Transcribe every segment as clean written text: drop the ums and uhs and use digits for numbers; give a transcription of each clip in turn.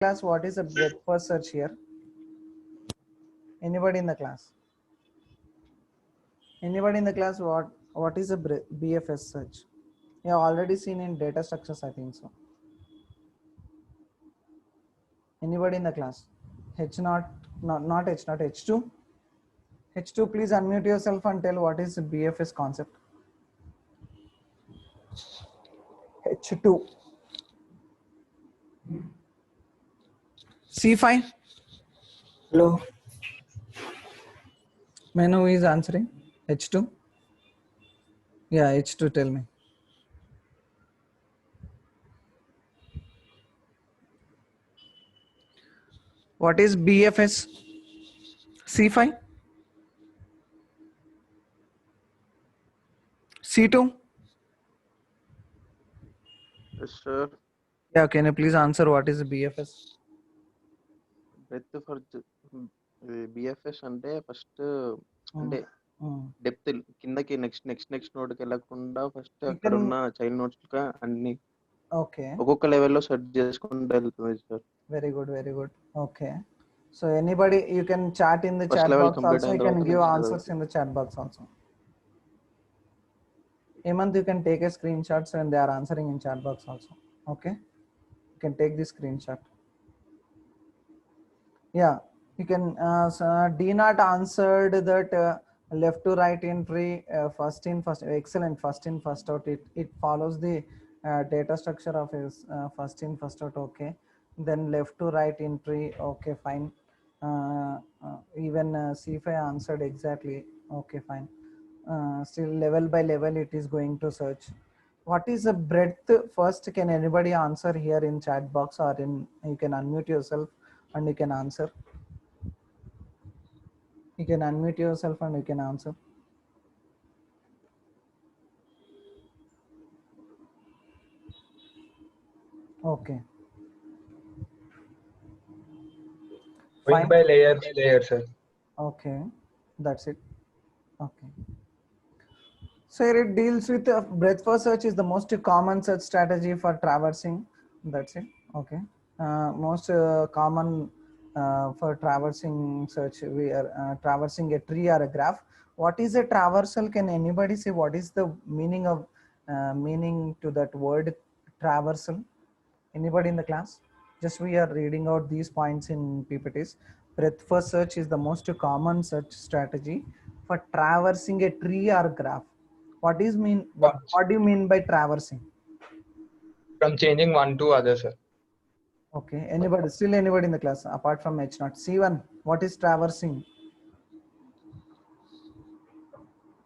class, what is a breadth first search here? Anybody in the class? Anybody in the class, what is a BFS search? You have already seen in data structures, I think so. Anybody in the class? H0, not H0, H2? H2, please unmute yourself and tell what is the BFS concept. H2. C5. Hello. May I know who is answering? H2? Yeah, H2, tell me. What is BFS? C5? C2? Yes, sir. Yeah, can you please answer what is BFS? Breadth for BFS అంటే first అంటే depth కిందకి next node కి వెళ్ళకుండా first అక్కడ ఉన్న child notes అన్ని okay ఒక్కొక్క లెవెల్లో సెర్చ్ చేసుకుంటూ వెళ్తుంది sir. Very good. Okay, so anybody, you can chat in the First chat level box complete also, you అయిన can తర్వాత give next answers in the chat box also. Hemant, you can take a screenshot so when they are answering in chat box also. Okay, you can take this screenshot. Yeah, you can. So D not answered that left to right entry, first in first, excellent, first in first out. It follows the data structure of his first in first out. Okay, then left to right entry. Okay, fine. Even C5 answered exactly. Okay, fine. Still level by level it is going to search. What is the breadth first? Can anybody answer here in chat box, or in, you can unmute yourself and you can answer. You can unmute yourself and you can answer. Okay, Going by layer, sir. okay, that's it. Okay, so here it deals with breadth first search is the most common search strategy for traversing. That's it. Okay, most common for traversing search, we are traversing a tree or a graph. What is a traversal? Can anybody say what is the meaning of meaning to that word traversal? Anybody in the class? Just we are reading out these points in PPTs. Breadth first search is the most common search strategy for traversing a tree or graph. What do you mean by traversing? From changing one to other, sir. Okay, anybody in the class apart from H0? C1, what is traversing?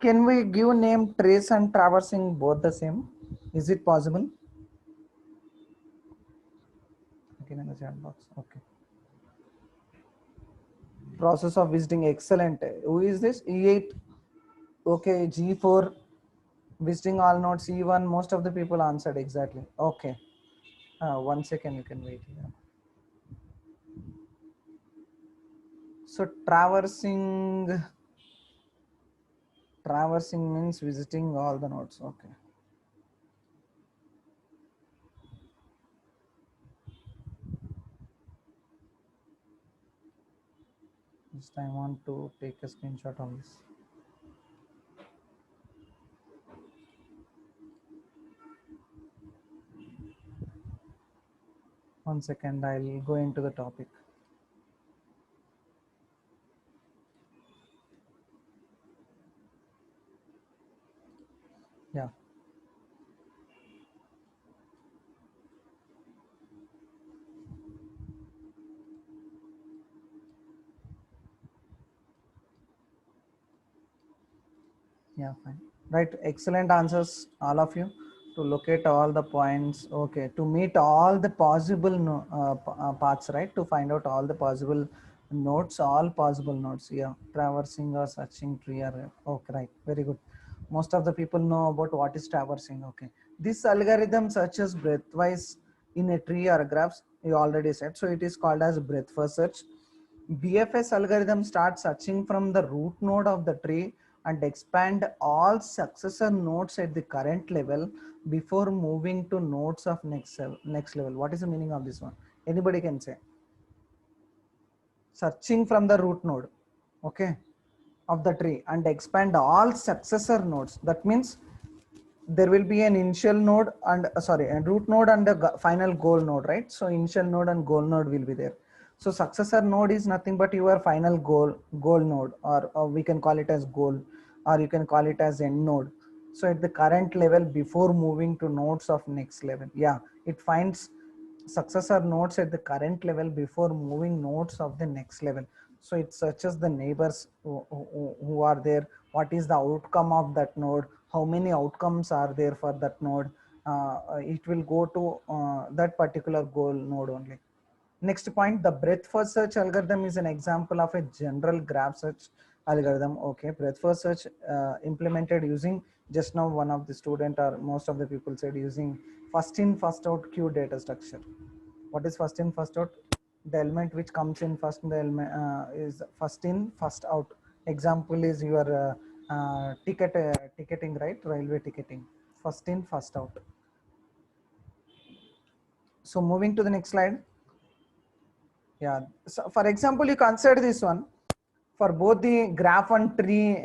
Can we give name trace and traversing both the same? Is it possible? Again in the chat box. Okay. Process of visiting, excellent. Who is this? E8. Okay, G4, visiting all nodes. E1, most of the people answered exactly. Okay, 1 second, you can wait here. So traversing means visiting all the nodes. Okay, just I want to take a screenshot of this. One second, I'll go into the topic. Yeah. Yeah, fine. Right, excellent answers, all of you. To locate all the points, okay, to meet all the possible paths, right? To find out all the possible nodes, all possible nodes. Yeah, traversing or searching tree or, okay, right, very good. Most of the people know about what is traversing. Okay, this algorithm searches breadthwise in a tree or graphs. You already said, so it is called as breadth first search. BFS algorithm starts searching from the root node of the tree and expand all successor nodes at the current level before moving to nodes of next level. What is the meaning of this one? Anybody can say. Searching from the root node, okay, of the tree and expand all successor nodes. That means there will be an initial node and sorry, a root node and a final goal node, right? So initial node and goal node will be there. So successor node is nothing but your final goal node, or we can call it as goal, or you can call it as end node. So at the current level before moving to nodes of next level, yeah, it finds successor nodes at the current level before moving nodes of the next level. So it searches the neighbors who are there, what is the outcome of that node, how many outcomes are there for that node. It will go to that particular goal node only. Next point, the breadth first search algorithm is an example of a general graph search algorithm. Okay, breadth first search implemented using, just now one of the student or most of the people said using first in first out queue data structure. What is first in first out? The element which comes in first, the element is first in first out. Example is your ticketing, right? Railway ticketing, first in first out. So moving to the next slide. Yeah, so for example, you consider this one for both the graph and tree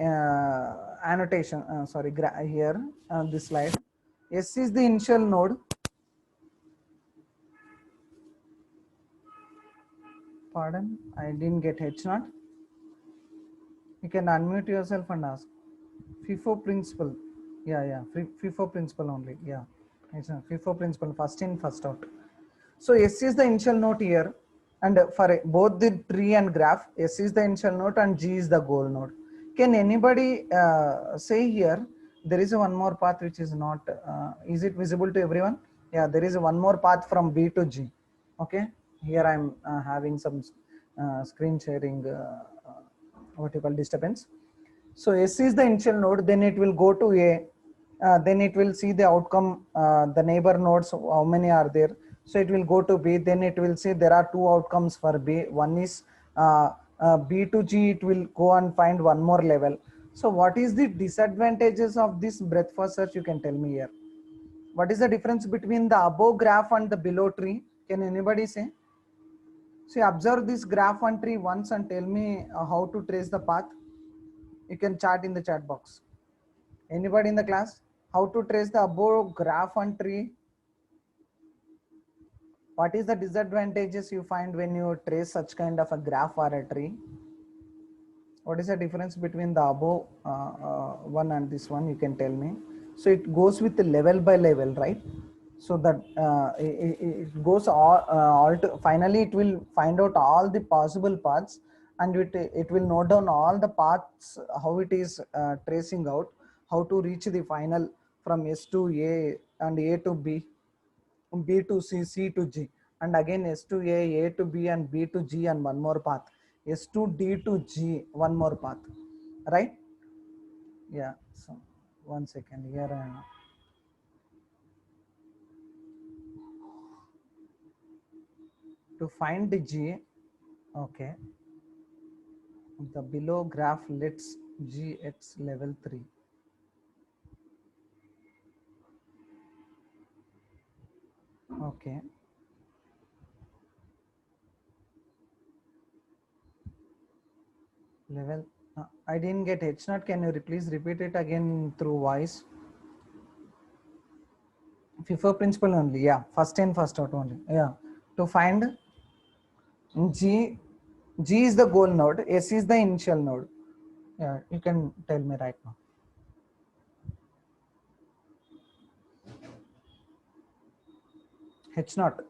annotation. Sorry, here this slide. S is the initial node. Pardon, I didn't get H naught. You can unmute yourself and ask. FIFO principle. Yeah. FIFO principle only. Yeah, it's a FIFO principle. First in, first out. So S is the initial node here, and for both the tree and graph, S is the initial node and G is the goal node. Can anybody say here, there is one more path which is not, is it visible to everyone? Yeah, there is one more path from B to G. Okay, here I'm having some screen sharing, what you call disturbance. So S is the initial node, then it will go to A, then it will see the outcome, the neighbor nodes, how many are there. So it will go to B, then it will say there are two outcomes for B. One is B to G, it will go and find one more level. So what is the disadvantages of this breadth first search? You can tell me here. What is the difference between the above graph and the below tree? Can anybody say? See, observe this graph and tree once and tell me how to trace the path. You can chat in the chat box. Anybody in the class? How to trace the above graph and tree? What is the disadvantages you find when you trace such kind of a graph or a tree? What is the difference between the above one and this one? You can tell me. So it goes with the level by level, right? So that it goes all to, finally it will find out all the possible paths, and it will note down all the paths, how it is tracing out, how to reach the final from S to A and A to B, B to C, C to G, and again S to A to B, and B to G, and one more path, S to D to G, one more path, right? Yeah. So 1 second here. To find the G, okay, the below graph lets G at level 3. Okay. Level, I didn't get H naught. Can you please repeat it again through voice? FIFO principle only. Yeah. First in, first out only. Yeah. To find G, G is the goal node. S is the initial node. Yeah. You can tell me right now. H naught.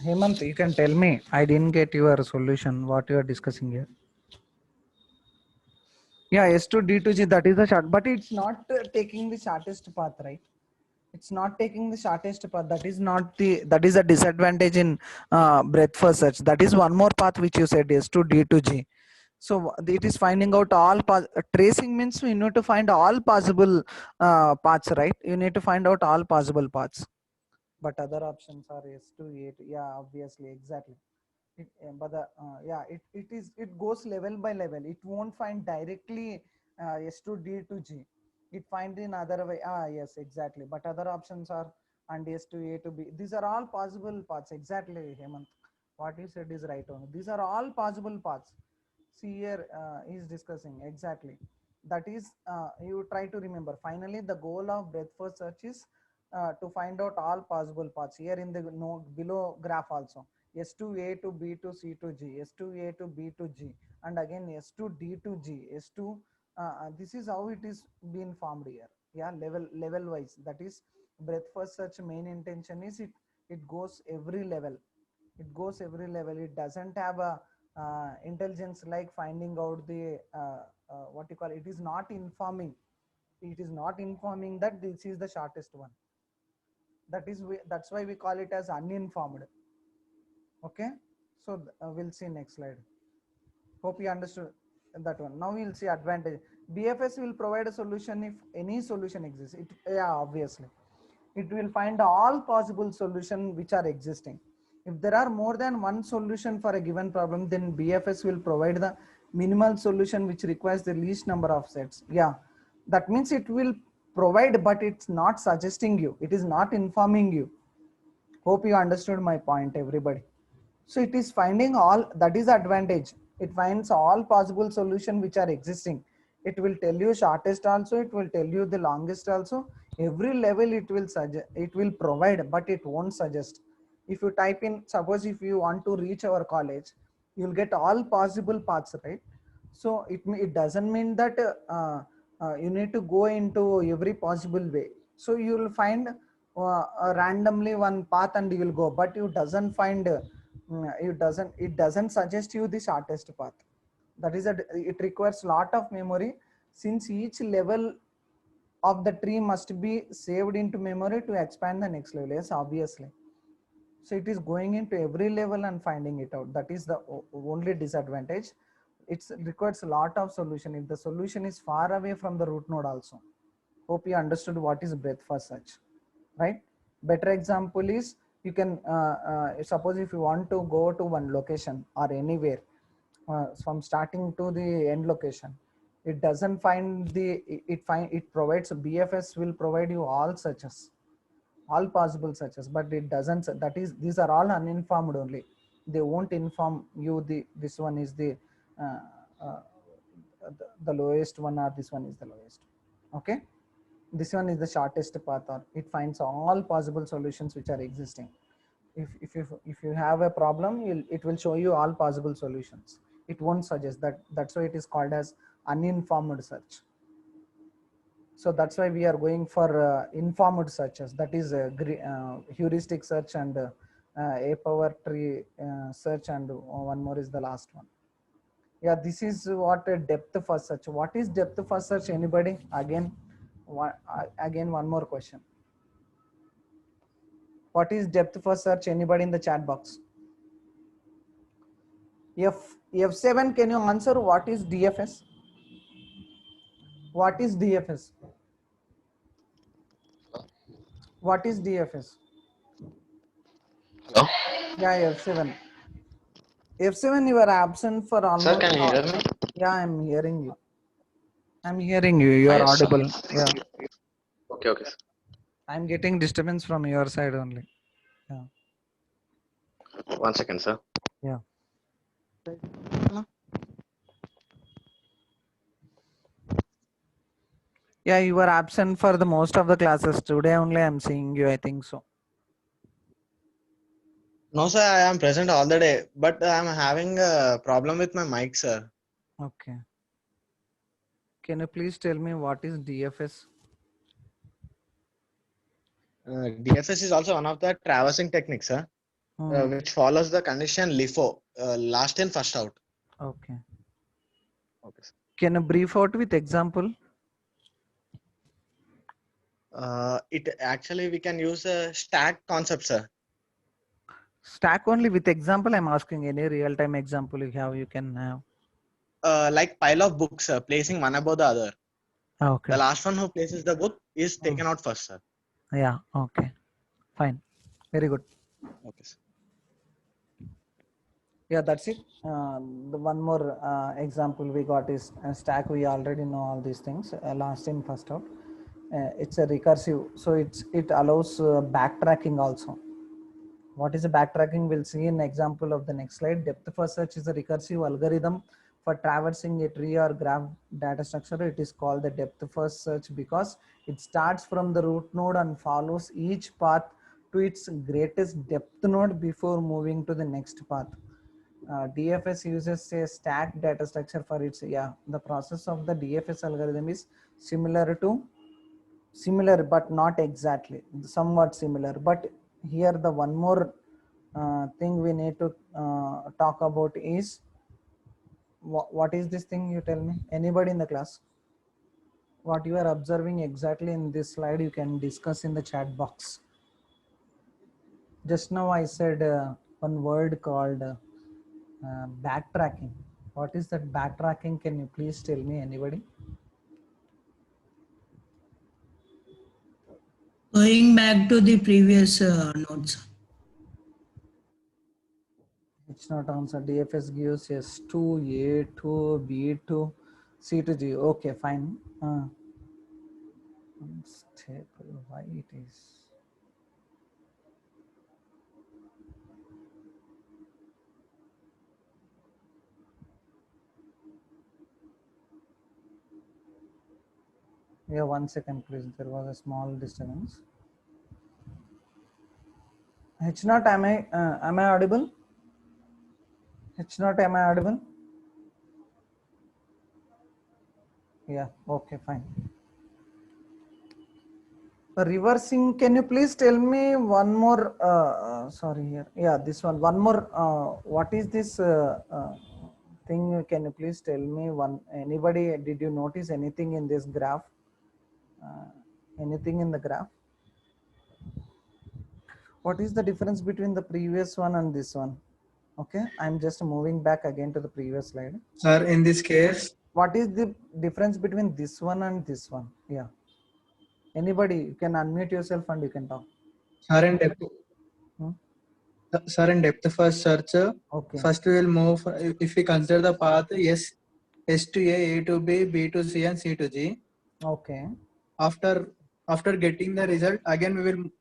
Hemant, you can tell me. I didn't get your solution. What you are discussing here. Yeah, S to D to G, that is the short, but it's not taking the shortest path, right? It's not taking the shortest path. That is not the, that is a disadvantage in breadth first search. That is one more path which you said, S to D to G. So it is finding out all tracing means you need to find all possible paths, right? You need to find out all possible paths. But other options are S to A to, yeah, obviously, exactly. But the yeah, it goes level by level. It won't find directly S to D to G. It finds in other way. Yes, exactly. But other options are and S to A to B. These are all possible paths. Exactly, Hemant. What you said is right only. These are all possible paths. See here, he is discussing exactly. That is, you try to remember. Finally, the goal of breadth first search is to find out all possible paths. Here in the note below graph also, S to A to B to C to G, S to A to B to G, and again S to D to G, S to this is how it is being formed here. Yeah, level wise. That is breadth first search. Main intention is it goes every level. It goes every level. It doesn't have a intelligence like finding out the what you call it. It is not informing. It is not informing that this is the shortest one. That's why we call it as uninformed. Okay, so we'll see next slide. Hope you understood that one. Now we'll see advantage. BFS will provide a solution if any solution exists. Yeah, obviously it will find all possible solutions which are existing. If there are more than one solution for a given problem, then BFS will provide the minimal solution which requires the least number of sets. Yeah, that means it will provide, but it's not suggesting you. It is not informing you. Hope you understood my point, everybody. So it is finding all, that is the advantage. It finds all possible solutions which are existing. It will tell you shortest also, it will tell you the longest also. Every level it will suggest, it will provide, but it won't suggest. If you type in, suppose if you want to reach our college, you'll get all possible paths, right? So it doesn't mean that you need to go into every possible way. So you will find randomly one path and you will go, but you doesn't find it doesn't suggest you the shortest path. That is it requires lot of memory, since each level of the tree must be saved into memory to expand the next level. Yes, obviously. So it is going into every level and finding it out. That is the only disadvantage. It requires a lot of solution if the solution is far away from the root node also. Hope you understood what is breadth first search, right? Better example is, you can suppose if you want to go to one location or anywhere from starting to the end location, it doesn't find the it provides, BFS will provide you all searches, all possible searches, but it doesn't. That is, these are all uninformed only. They won't inform you this one is uh, uh, the lowest one, or this one is the lowest. Okay, this one is the shortest path, or it finds all possible solutions which are existing. If you have a problem, it will show you all possible solutions. It won't suggest that. That's why it is called as uninformed search. So that's why we are going for informed searches. That is heuristic search and a power tree search, and one more is the last one. Yeah, this is what a depth first search. What is depth first search? Anybody? Again, one more question. What is depth first search? Anybody in the chat box? F7, can you answer what is DFS? What is DFS? What is DFS? Hello? Yeah, F7. F7, you are absent for almost. Sir, can you hear me? Yeah, I'm hearing you. I'm hearing you. You are Yes, sir. audible. Yeah. Okay, okay. Sir. I'm getting disturbance from your side only. Yeah. 1 second, sir. Yeah. Yeah, you were absent for the most of the classes. Today only I'm seeing you, I think so. No, sir, I am present all the day, but I am having a problem with my mic, sir. Okay. Can you please tell me what is DFS? DFS is also one of the traversing techniques, sir, which follows the condition LIFO, last in, first out. Okay. Okay, sir. Can you brief out with example? It actually, we can use a stack concept, sir. Stack only with example. I'm asking any real-time example you have, you can have. Like pile of books, placing one above the other. Okay. The last one who places the book is taken out first, sir. Yeah. Okay. Fine. Very good. Okay, sir. Yeah, that's it. The one more example we got is stack. We already know all these things. Last in, first out. It's a recursive, so it allows backtracking also. What is a backtracking? We'll see in example of the next slide. Depth first search is a recursive algorithm for traversing a tree or graph data structure. It is called the depth first search because it starts from the root node and follows each path to its greatest depth node before moving to the next path. DFS uses a stacked data structure for its, the process of the DFS algorithm is similar but not exactly, somewhat similar. But here the one more thing we need to talk about is what is this thing, you tell me, anybody in the class, what you are observing exactly in this slide, you can discuss in the chat box. Just now I said one word called backtracking. What is that backtracking? Can you please tell me, anybody? Going back to the previous nodes. It's not answer. DFS gives S2, A2, B2, C to G. Okay, fine. Unstable. Why it is? Yeah, 1 second, please. There was a small disturbance. H0, am I audible? H0, am I audible? Yeah, okay, fine. Reversing, can you please tell me one more, sorry here, yeah, this one more, what is this thing? Can you please tell me one, anybody, did you notice anything in this graph? Anything in the graph? What is the difference between the previous one and this one? Okay, I'm just moving back again to the previous slide. Sir, in this case, What is the difference between this one and this one? Yeah. Anybody, you can unmute yourself and you can talk. sir, in depth, sir, in depth first search, Okay. first we will move, if we consider the path S to A to B, B to C, and C to G. Okay. After getting the result, again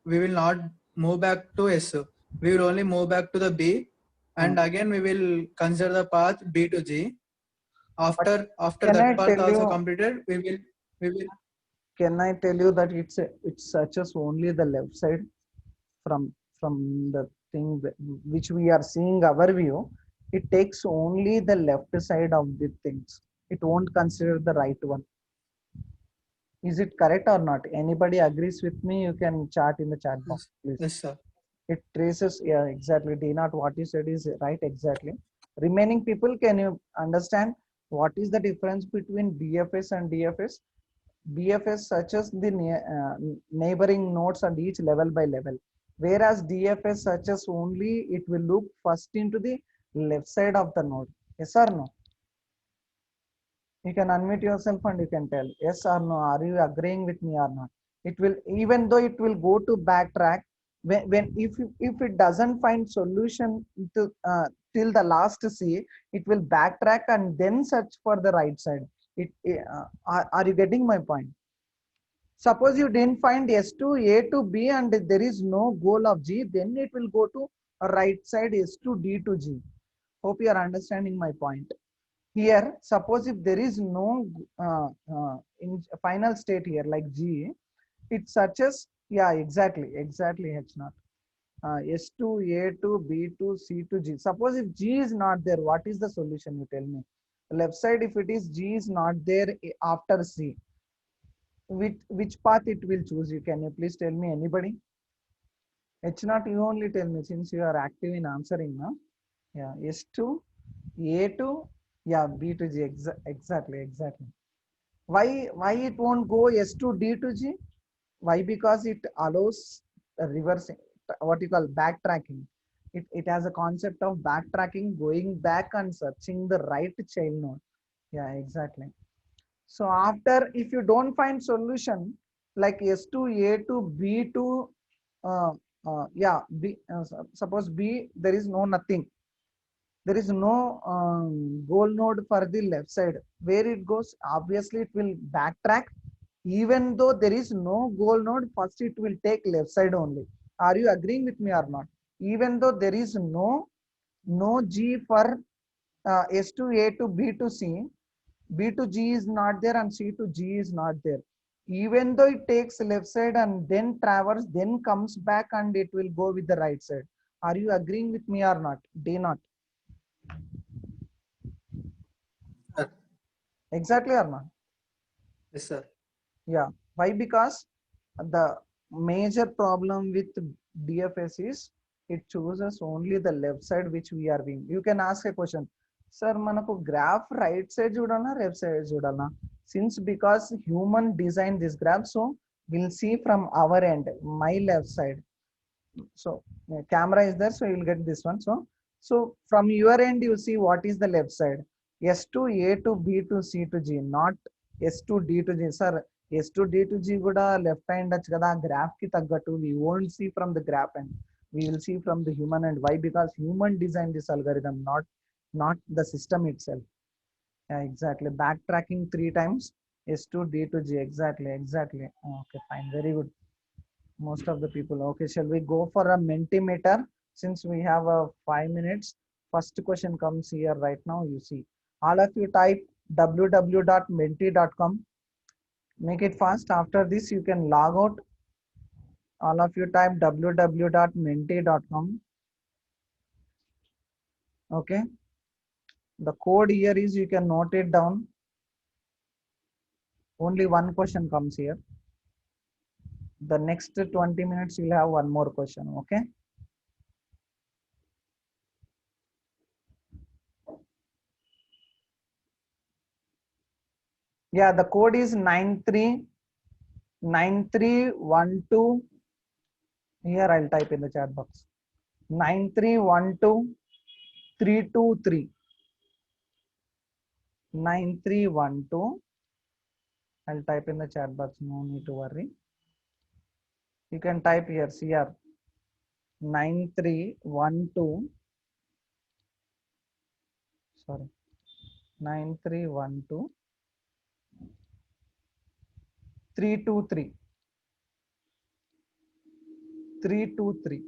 we will not move back to S. We will only move back to the B, and again we will consider the path B to G. After can I that path tell also you- completed, we will. Can I tell you that it searches only the left side from the thing which we are seeing our view? It takes only the left side of the things. It won't consider the right one. Is it correct or not? Anybody agrees with me? You can chat in the chat box, please. Yes, sir. It traces, yeah, exactly. D0, what you said is right, exactly. Remaining people, can you understand what is the difference between BFS and DFS? BFS searches the neighboring nodes at each level by level, whereas DFS searches only, it will look first into the left side of the node. Yes or no? You can unmute yourself and you can tell yes or no. Are you agreeing with me or not? It will, even though it will go to backtrack, when if it doesn't find solution to till the last C, it will backtrack and then search for the right side. Are you getting my point? Suppose you didn't find S to A to B and there is no goal of G, then it will go to a right side S to D to G. Hope you are understanding my point. Here, suppose if there is no in final state here like G, it searches, yeah, exactly H0. S to A to B to C to G. Suppose if G is not there, what is the solution? You tell me. Left side, if it is G is not there after C, which path it will choose? You can you please tell me, anybody? H0, you only tell me since you are active in answering now. Yeah, S to A to, yeah, B to G. Exactly. Why it won't go S to D to G? Why? Because it allows reversing, what you call backtracking. It has a concept of backtracking, going back and searching the right child node. Yeah, exactly. So after, if you don't find solution like S to A to B to, B, suppose B, there is nothing. There is no goal node for the left side. Where it goes, obviously it will backtrack. Even though there is no goal node, first it will take left side only. Are you agreeing with me or not? even though there is no G for S to A to B to C, B to G is not there and C to G is not there. Even though it takes left side and then traverse, then comes back and it will go with the right side. Are you agreeing with me or not? D not. Sir. Exactly or not? Yes, sir. Yeah. Why? Because the major problem with DFS is it chooses only the left side which we are being. You can ask a question, sir, manaku graph right side chudalna, left side chudalna? Since because human designed this graph, so we'll see from our end, my left side. So camera is there, so you'll get this one. So from your end, you see what is the left side. S to A to B to C to G, not S to D to G. Sir, S to D to G kuda left hand kada graph ki taggatu. We won't see from the graph end. We will see from the human end. Why? Because human designed this algorithm, not the system itself. Yeah, exactly. Backtracking 3 times. S to D to G. Exactly. Okay, fine. Very good. Most of the people. Okay, shall we go for a Mentimeter? Since we have 5 minutes, first question comes here right now. You see, all of you type www.menti.com. Make it fast. After this, you can log out. All of you type www.menti.com. Okay. The code here is, you can note it down. Only one question comes here. The next 20 minutes, you'll have one more question. Okay. Yeah, the code is 9312. Here I'll type in the chat box. 9312323. 9312. I'll type in the chat box. No need to worry. You can type here, CR 9312. Sorry, 9312 323. 323.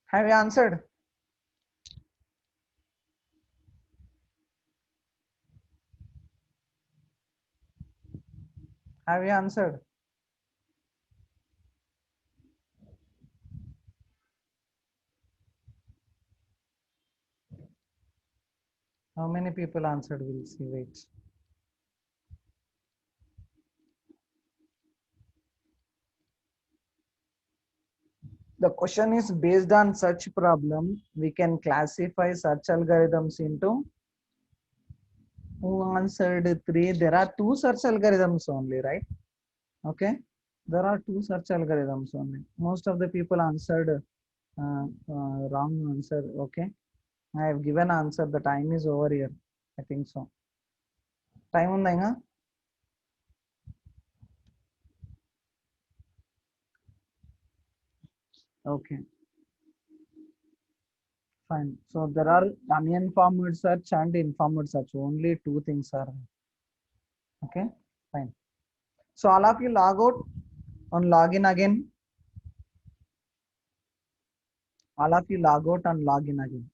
Have you answered? Have you answered? How many people answered? We'll see. Wait. The question is based on such problem, we can classify such algorithms into. Who answered 3? There are 2 search algorithms only, right? Okay. There are 2 search algorithms only. Most of the people answered wrong answer. Okay. I have given answer. The time is over here. I think so. Time undha? Okay. Fine. So there are uninformed search and informed search. Only 2 things are. Okay. Fine. So all of you log out and log in again. All of you log out and log in again.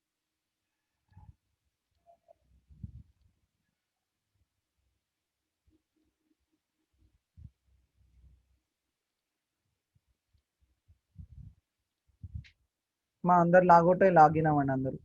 మా అందరు logout అయ్యి login అవ్వండి అందరు.